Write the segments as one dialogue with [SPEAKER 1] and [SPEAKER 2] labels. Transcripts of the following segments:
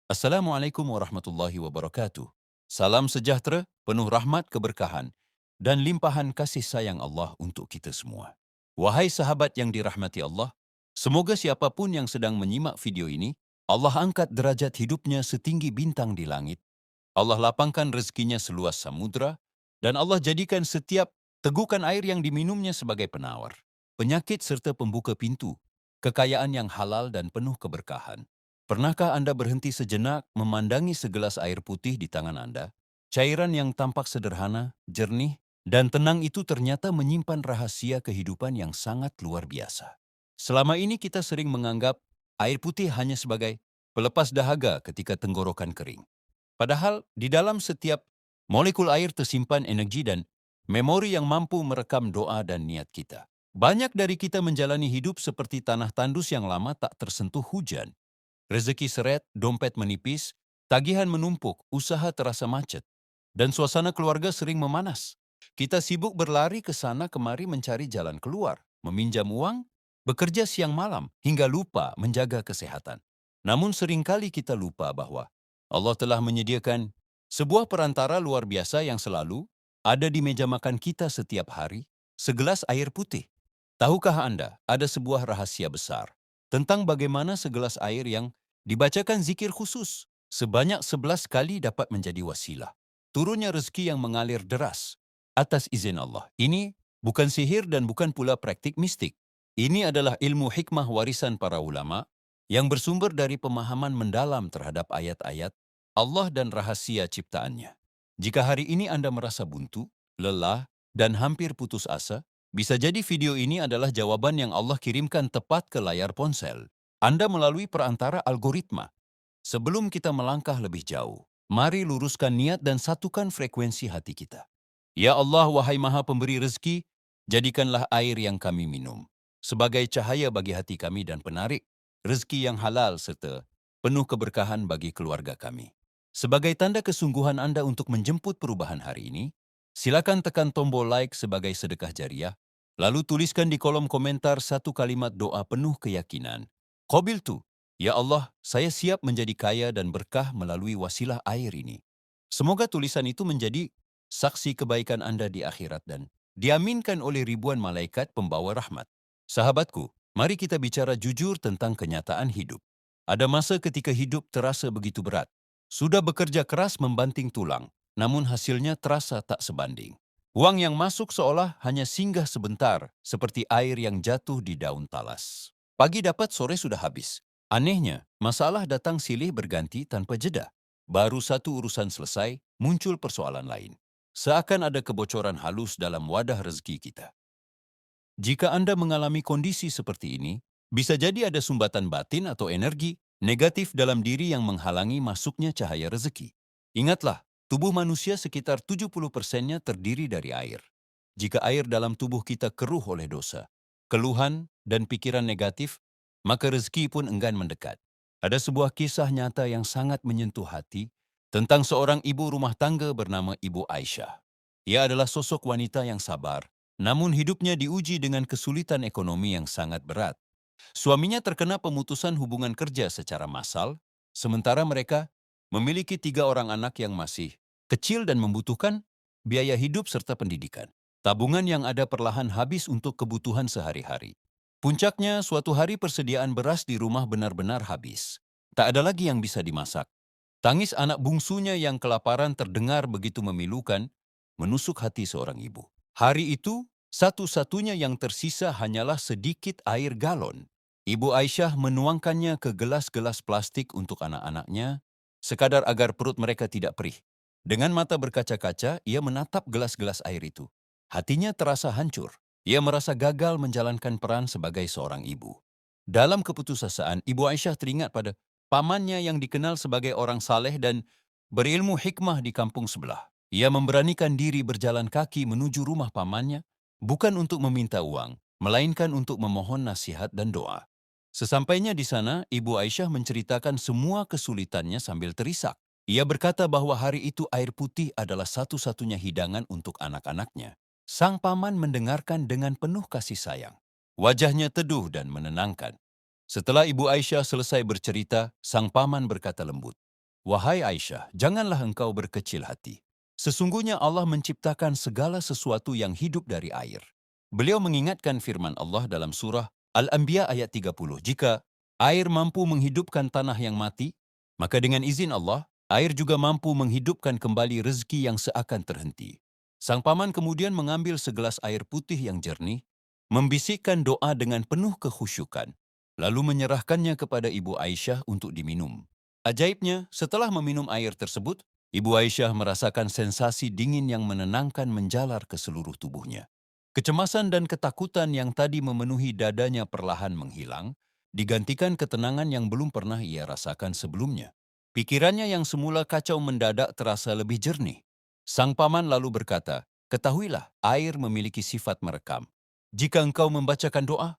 [SPEAKER 1] Assalamualaikum warahmatullahi wabarakatuh. Salam sejahtera, penuh rahmat keberkahan, dan limpahan kasih sayang Allah untuk kita semua. Wahai sahabat yang dirahmati Allah, semoga siapapun yang sedang menyimak video ini, Allah angkat derajat hidupnya setinggi bintang di langit, Allah lapangkan rezekinya seluas samudra, dan Allah jadikan setiap tegukan air yang diminumnya sebagai penawar, penyakit serta pembuka pintu, kekayaan yang halal dan penuh keberkahan. Pernahkah Anda berhenti sejenak memandangi segelas air putih di tangan Anda? Cairan yang tampak sederhana, jernih, dan tenang itu ternyata menyimpan rahasia kehidupan yang sangat luar biasa. Selama ini kita sering menganggap air putih hanya sebagai pelepas dahaga ketika tenggorokan kering. Padahal di dalam setiap molekul air tersimpan energi dan memori yang mampu merekam doa dan niat kita. Banyak dari kita menjalani hidup seperti tanah tandus yang lama tak tersentuh hujan. Rezeki seret, dompet menipis, tagihan menumpuk, usaha terasa macet, dan suasana keluarga sering memanas. Kita sibuk berlari ke sana kemari mencari jalan keluar, meminjam uang, bekerja siang malam, hingga lupa menjaga kesehatan. Namun seringkali kita lupa bahwa Allah telah menyediakan sebuah perantara luar biasa yang selalu ada di meja makan kita setiap hari, segelas air putih. Tahukah Anda, ada sebuah rahasia besar tentang bagaimana segelas air yang dibacakan zikir khusus sebanyak 11 kali dapat menjadi wasilah turunnya rezeki yang mengalir deras atas izin Allah. Ini bukan sihir dan bukan pula praktik mistik. Ini adalah ilmu hikmah warisan para ulama yang bersumber dari pemahaman mendalam terhadap ayat-ayat Allah dan rahasia ciptaannya. Jika hari ini Anda merasa buntu, lelah, dan hampir putus asa, bisa jadi video ini adalah jawaban yang Allah kirimkan tepat ke layar ponsel Anda melalui perantara algoritma. Sebelum kita melangkah lebih jauh, mari luruskan niat dan satukan frekuensi hati kita. Ya Allah, wahai Maha Pemberi rezeki, jadikanlah air yang kami minum sebagai cahaya bagi hati kami dan penarik rezeki yang halal serta penuh keberkahan bagi keluarga kami. Sebagai tanda kesungguhan Anda untuk menjemput perubahan hari ini, silakan tekan tombol like sebagai sedekah jariah, lalu tuliskan di kolom komentar satu kalimat doa penuh keyakinan. Qabiltu. Ya Allah, saya siap menjadi kaya dan berkah melalui wasilah air ini. Semoga tulisan itu menjadi saksi kebaikan Anda di akhirat dan diaminkan oleh ribuan malaikat pembawa rahmat. Sahabatku, mari kita bicara jujur tentang kenyataan hidup. Ada masa ketika hidup terasa begitu berat. Sudah bekerja keras membanting tulang, namun hasilnya terasa tak sebanding. Uang yang masuk seolah hanya singgah sebentar, seperti air yang jatuh di daun talas. Pagi dapat, sore sudah habis. Anehnya, masalah datang silih berganti tanpa jeda. Baru satu urusan selesai, muncul persoalan lain. Seakan ada kebocoran halus dalam wadah rezeki kita. Jika Anda mengalami kondisi seperti ini, bisa jadi ada sumbatan batin atau energi negatif dalam diri yang menghalangi masuknya cahaya rezeki. Ingatlah, tubuh manusia sekitar 70%-nya terdiri dari air. Jika air dalam tubuh kita keruh oleh dosa, keluhan, dan pikiran negatif, maka rezeki pun enggan mendekat. Ada sebuah kisah nyata yang sangat menyentuh hati tentang seorang ibu rumah tangga bernama Ibu Aisyah. Ia adalah sosok wanita yang sabar, namun hidupnya diuji dengan kesulitan ekonomi yang sangat berat. Suaminya terkena pemutusan hubungan kerja secara massal, sementara mereka memiliki 3 orang anak yang masih kecil dan membutuhkan biaya hidup serta pendidikan. Tabungan yang ada perlahan habis untuk kebutuhan sehari-hari. Puncaknya, suatu hari persediaan beras di rumah benar-benar habis. Tak ada lagi yang bisa dimasak. Tangis anak bungsunya yang kelaparan terdengar begitu memilukan, menusuk hati seorang ibu. Hari itu, satu-satunya yang tersisa hanyalah sedikit air galon. Ibu Aisyah menuangkannya ke gelas-gelas plastik untuk anak-anaknya, sekadar agar perut mereka tidak perih. Dengan mata berkaca-kaca, ia menatap gelas-gelas air itu. Hatinya terasa hancur. Ia merasa gagal menjalankan peran sebagai seorang ibu. Dalam keputusasaan, Ibu Aisyah teringat pada pamannya yang dikenal sebagai orang saleh dan berilmu hikmah di kampung sebelah. Ia memberanikan diri berjalan kaki menuju rumah pamannya, bukan untuk meminta uang, melainkan untuk memohon nasihat dan doa. Sesampainya di sana, Ibu Aisyah menceritakan semua kesulitannya sambil terisak. Ia berkata bahwa hari itu air putih adalah satu-satunya hidangan untuk anak-anaknya. Sang paman mendengarkan dengan penuh kasih sayang. Wajahnya teduh dan menenangkan. Setelah Ibu Aisyah selesai bercerita, sang paman berkata lembut, "Wahai Aisyah, janganlah engkau berkecil hati. Sesungguhnya Allah menciptakan segala sesuatu yang hidup dari air." Beliau mengingatkan firman Allah dalam surah Al-Anbiya ayat 30, "Jika air mampu menghidupkan tanah yang mati, maka dengan izin Allah, air juga mampu menghidupkan kembali rezeki yang seakan terhenti." Sang paman kemudian mengambil segelas air putih yang jernih, membisikkan doa dengan penuh kekhusyukan, lalu menyerahkannya kepada Ibu Aisyah untuk diminum. Ajaibnya, setelah meminum air tersebut, Ibu Aisyah merasakan sensasi dingin yang menenangkan menjalar ke seluruh tubuhnya. Kecemasan dan ketakutan yang tadi memenuhi dadanya perlahan menghilang, digantikan ketenangan yang belum pernah ia rasakan sebelumnya. Pikirannya yang semula kacau mendadak terasa lebih jernih. Sang paman lalu berkata, "Ketahuilah, air memiliki sifat merekam. Jika engkau membacakan doa,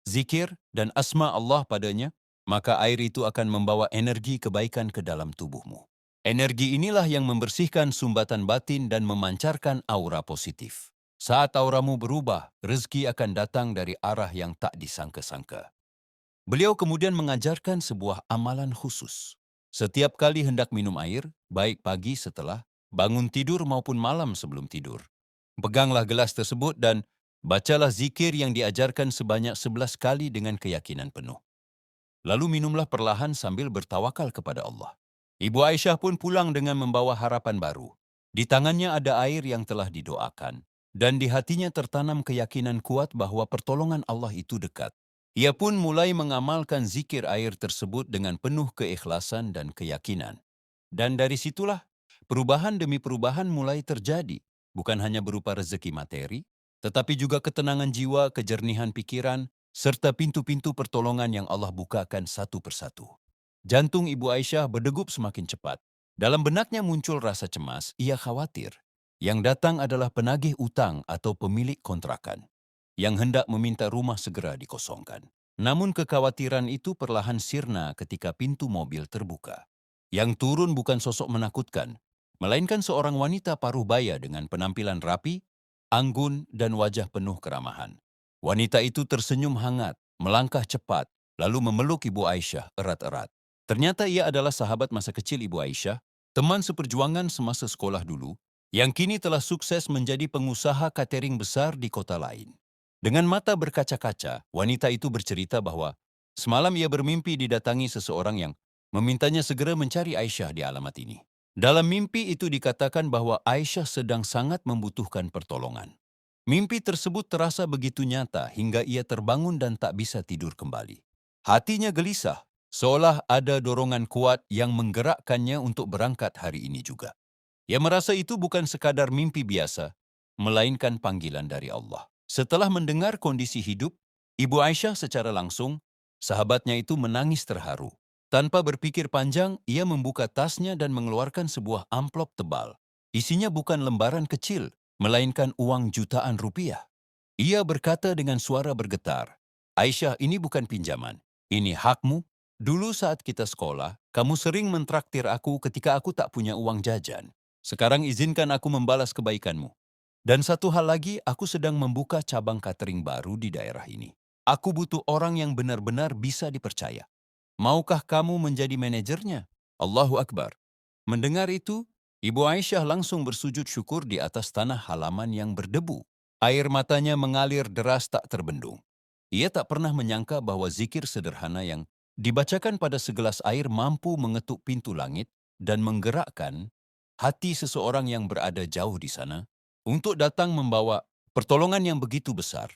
[SPEAKER 1] zikir, dan asma Allah padanya, maka air itu akan membawa energi kebaikan ke dalam tubuhmu. Energi inilah yang membersihkan sumbatan batin dan memancarkan aura positif. Saat auramu berubah, rezeki akan datang dari arah yang tak disangka-sangka." Beliau kemudian mengajarkan sebuah amalan khusus. Setiap kali hendak minum air, baik pagi setelah bangun tidur maupun malam sebelum tidur, peganglah gelas tersebut dan bacalah zikir yang diajarkan sebanyak 11 kali dengan keyakinan penuh. Lalu minumlah perlahan sambil bertawakal kepada Allah. Ibu Aisyah pun pulang dengan membawa harapan baru. Di tangannya ada air yang telah didoakan, dan di hatinya tertanam keyakinan kuat bahwa pertolongan Allah itu dekat. Ia pun mulai mengamalkan zikir air tersebut dengan penuh keikhlasan dan keyakinan. Dan dari situlah, perubahan demi perubahan mulai terjadi, bukan hanya berupa rezeki materi, tetapi juga ketenangan jiwa, kejernihan pikiran, serta pintu-pintu pertolongan yang Allah bukakan satu persatu. Jantung Ibu Aisyah berdegup semakin cepat. Dalam benaknya muncul rasa cemas, ia khawatir. Yang datang adalah penagih utang atau pemilik kontrakan yang hendak meminta rumah segera dikosongkan. Namun kekhawatiran itu perlahan sirna ketika pintu mobil terbuka. Yang turun bukan sosok menakutkan, melainkan seorang wanita paruh baya dengan penampilan rapi, anggun, dan wajah penuh keramahan. Wanita itu tersenyum hangat, melangkah cepat, lalu memeluk Ibu Aisyah erat-erat. Ternyata ia adalah sahabat masa kecil Ibu Aisyah, teman seperjuangan semasa sekolah dulu, yang kini telah sukses menjadi pengusaha catering besar di kota lain. Dengan mata berkaca-kaca, wanita itu bercerita bahwa semalam ia bermimpi didatangi seseorang yang memintanya segera mencari Aisyah di alamat ini. Dalam mimpi itu dikatakan bahwa Aisyah sedang sangat membutuhkan pertolongan. Mimpi tersebut terasa begitu nyata hingga ia terbangun dan tak bisa tidur kembali. Hatinya gelisah, seolah ada dorongan kuat yang menggerakkannya untuk berangkat hari ini juga. Ia merasa itu bukan sekadar mimpi biasa, melainkan panggilan dari Allah. Setelah mendengar kondisi hidup, Ibu Aisyah secara langsung, sahabatnya itu menangis terharu. Tanpa berpikir panjang, ia membuka tasnya dan mengeluarkan sebuah amplop tebal. Isinya bukan lembaran kecil, melainkan uang jutaan rupiah. Ia berkata dengan suara bergetar, "Aisyah, ini bukan pinjaman. Ini hakmu. Dulu saat kita sekolah, kamu sering mentraktir aku ketika aku tak punya uang jajan. Sekarang izinkan aku membalas kebaikanmu. Dan satu hal lagi, aku sedang membuka cabang catering baru di daerah ini. Aku butuh orang yang benar-benar bisa dipercaya. Maukah kamu menjadi manajernya?" Allahu Akbar. Mendengar itu, Ibu Aisyah langsung bersujud syukur di atas tanah halaman yang berdebu. Air matanya mengalir deras tak terbendung. Ia tak pernah menyangka bahwa zikir sederhana yang dibacakan pada segelas air mampu mengetuk pintu langit dan menggerakkan hati seseorang yang berada jauh di sana untuk datang membawa pertolongan yang begitu besar.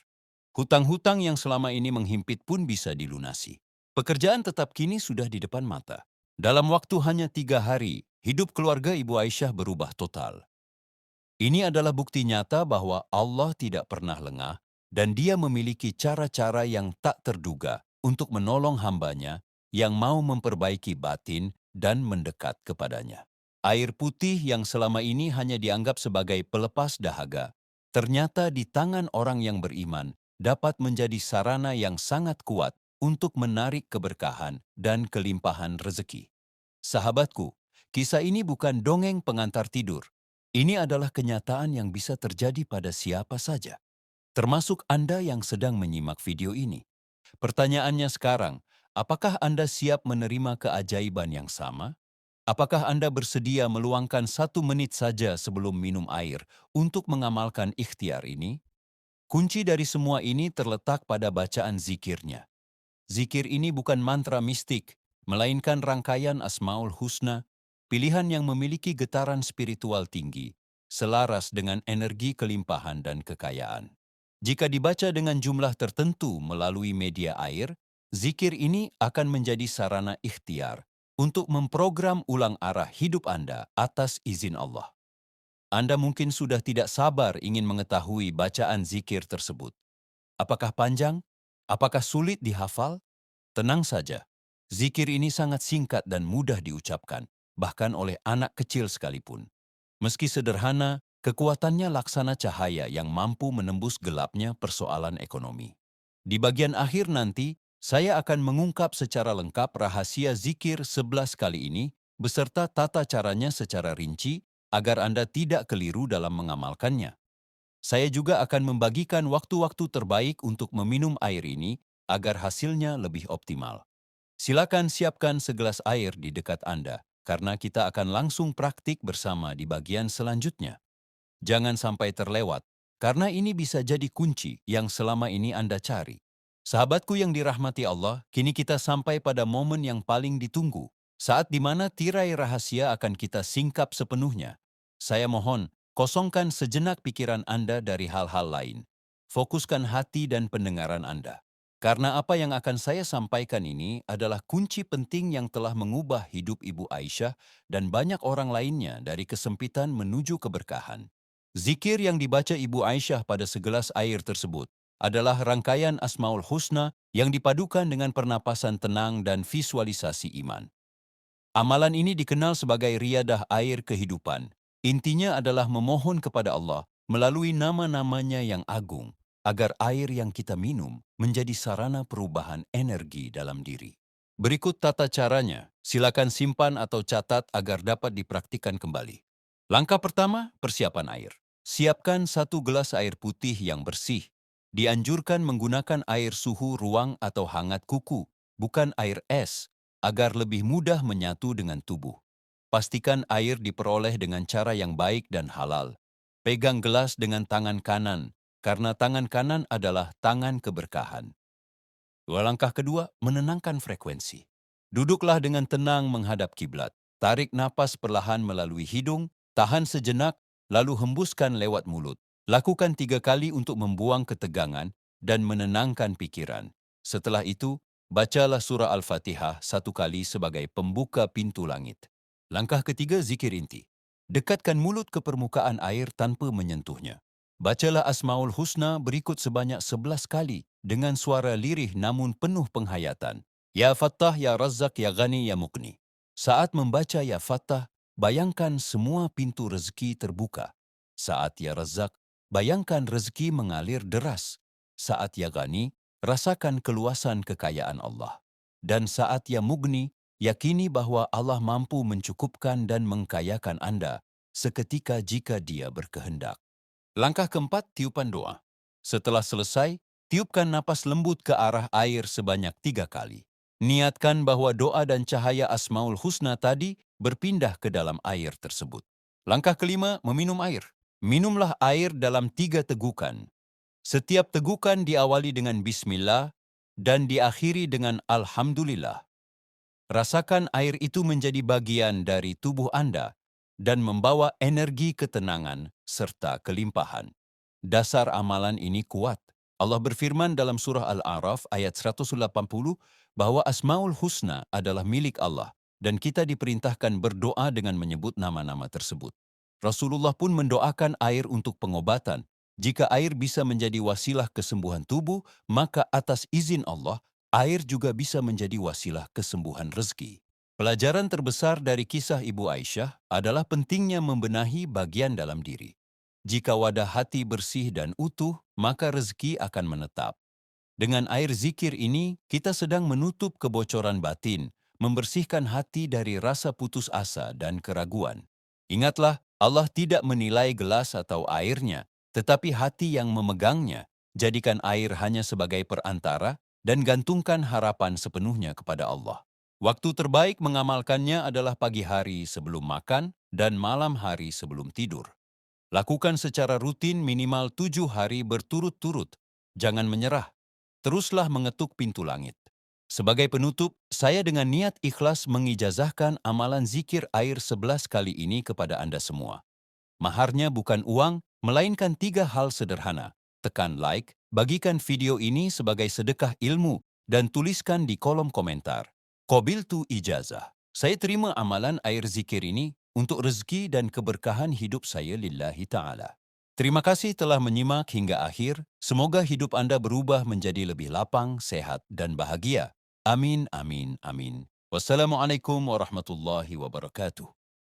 [SPEAKER 1] Hutang-hutang yang selama ini menghimpit pun bisa dilunasi. Pekerjaan tetap kini sudah di depan mata. Dalam waktu hanya 3 hari, hidup keluarga Ibu Aisyah berubah total. Ini adalah bukti nyata bahwa Allah tidak pernah lengah dan Dia memiliki cara-cara yang tak terduga untuk menolong hambanya yang mau memperbaiki batin dan mendekat kepadanya. Air putih yang selama ini hanya dianggap sebagai pelepas dahaga, ternyata di tangan orang yang beriman dapat menjadi sarana yang sangat kuat untuk menarik keberkahan dan kelimpahan rezeki. Sahabatku, kisah ini bukan dongeng pengantar tidur. Ini adalah kenyataan yang bisa terjadi pada siapa saja, termasuk Anda yang sedang menyimak video ini. Pertanyaannya sekarang, apakah Anda siap menerima keajaiban yang sama? Apakah Anda bersedia meluangkan 1 menit saja sebelum minum air untuk mengamalkan ikhtiar ini? Kunci dari semua ini terletak pada bacaan zikirnya. Zikir ini bukan mantra mistik, melainkan rangkaian Asmaul Husna, pilihan yang memiliki getaran spiritual tinggi, selaras dengan energi kelimpahan dan kekayaan. Jika dibaca dengan jumlah tertentu melalui media air, zikir ini akan menjadi sarana ikhtiar untuk memprogram ulang arah hidup Anda atas izin Allah. Anda mungkin sudah tidak sabar ingin mengetahui bacaan zikir tersebut. Apakah panjang? Apakah sulit dihafal? Tenang saja, zikir ini sangat singkat dan mudah diucapkan, bahkan oleh anak kecil sekalipun. Meski sederhana, kekuatannya laksana cahaya yang mampu menembus gelapnya persoalan ekonomi. Di bagian akhir nanti, saya akan mengungkap secara lengkap rahasia zikir 11 kali ini, beserta tata caranya secara rinci, agar Anda tidak keliru dalam mengamalkannya. Saya juga akan membagikan waktu-waktu terbaik untuk meminum air ini agar hasilnya lebih optimal. Silakan siapkan segelas air di dekat Anda, karena kita akan langsung praktik bersama di bagian selanjutnya. Jangan sampai terlewat, karena ini bisa jadi kunci yang selama ini Anda cari. Sahabatku yang dirahmati Allah, kini kita sampai pada momen yang paling ditunggu, saat di mana tirai rahasia akan kita singkap sepenuhnya. Saya mohon, kosongkan sejenak pikiran Anda dari hal-hal lain. Fokuskan hati dan pendengaran Anda. Karena apa yang akan saya sampaikan ini adalah kunci penting yang telah mengubah hidup Ibu Aisyah dan banyak orang lainnya dari kesempitan menuju keberkahan. Zikir yang dibaca Ibu Aisyah pada segelas air tersebut adalah rangkaian Asmaul Husna yang dipadukan dengan pernapasan tenang dan visualisasi iman. Amalan ini dikenal sebagai riyadah air kehidupan. Intinya adalah memohon kepada Allah melalui nama-namanya yang agung, agar air yang kita minum menjadi sarana perubahan energi dalam diri. Berikut tata caranya, silakan simpan atau catat agar dapat dipraktikkan kembali. Langkah pertama, persiapan air. Siapkan 1 gelas air putih yang bersih. Dianjurkan menggunakan air suhu ruang atau hangat kuku, bukan air es, agar lebih mudah menyatu dengan tubuh. Pastikan air diperoleh dengan cara yang baik dan halal. Pegang gelas dengan tangan kanan, karena tangan kanan adalah tangan keberkahan. Langkah kedua, menenangkan frekuensi. Duduklah dengan tenang menghadap kiblat. Tarik napas perlahan melalui hidung, tahan sejenak, lalu hembuskan lewat mulut. Lakukan 3 kali untuk membuang ketegangan dan menenangkan pikiran. Setelah itu, bacalah surah Al-Fatihah 1 kali sebagai pembuka pintu langit. Langkah ketiga, zikir inti. Dekatkan mulut ke permukaan air tanpa menyentuhnya. Bacalah Asmaul Husna berikut sebanyak 11 kali dengan suara lirih namun penuh penghayatan. Ya Fattah, Ya Razzaq, Ya Ghani, Ya Muqni. Saat membaca Ya Fattah, bayangkan semua pintu rezeki terbuka. Saat Ya Razzaq, bayangkan rezeki mengalir deras. Saat Ya Ghani, rasakan keluasan kekayaan Allah. Dan saat Ya Mughni, yakini bahwa Allah mampu mencukupkan dan mengkayakan Anda seketika jika Dia berkehendak. Langkah keempat, tiupan doa. Setelah selesai, tiupkan napas lembut ke arah air sebanyak 3 kali. Niatkan bahwa doa dan cahaya Asmaul Husna tadi berpindah ke dalam air tersebut. Langkah kelima, meminum air. Minumlah air dalam 3 tegukan. Setiap tegukan diawali dengan Bismillah dan diakhiri dengan Alhamdulillah. Rasakan air itu menjadi bagian dari tubuh Anda dan membawa energi ketenangan serta kelimpahan. Dasar amalan ini kuat. Allah berfirman dalam surah Al-A'raf ayat 180 bahwa Asmaul Husna adalah milik Allah dan kita diperintahkan berdoa dengan menyebut nama-nama tersebut. Rasulullah pun mendoakan air untuk pengobatan. Jika air bisa menjadi wasilah kesembuhan tubuh, maka atas izin Allah, air juga bisa menjadi wasilah kesembuhan rezeki. Pelajaran terbesar dari kisah Ibu Aisyah adalah pentingnya membenahi bagian dalam diri. Jika wadah hati bersih dan utuh, maka rezeki akan menetap. Dengan air zikir ini, kita sedang menutup kebocoran batin, membersihkan hati dari rasa putus asa dan keraguan. Ingatlah, Allah tidak menilai gelas atau airnya, tetapi hati yang memegangnya. Jadikan air hanya sebagai perantara dan gantungkan harapan sepenuhnya kepada Allah. Waktu terbaik mengamalkannya adalah pagi hari sebelum makan dan malam hari sebelum tidur. Lakukan secara rutin minimal 7 hari berturut-turut. Jangan menyerah. Teruslah mengetuk pintu langit. Sebagai penutup, saya dengan niat ikhlas mengijazahkan amalan zikir air 11 kali ini kepada Anda semua. Maharnya bukan uang, melainkan 3 hal sederhana. Tekan like, bagikan video ini sebagai sedekah ilmu, dan tuliskan di kolom komentar. Qabiltu ijazah. Saya terima amalan air zikir ini untuk rezeki dan keberkahan hidup saya lillahi ta'ala. Terima kasih telah menyimak hingga akhir. Semoga hidup Anda berubah menjadi lebih lapang, sehat, dan bahagia. Amin, amin, amin. Wassalamualaikum warahmatullahi wabarakatuh.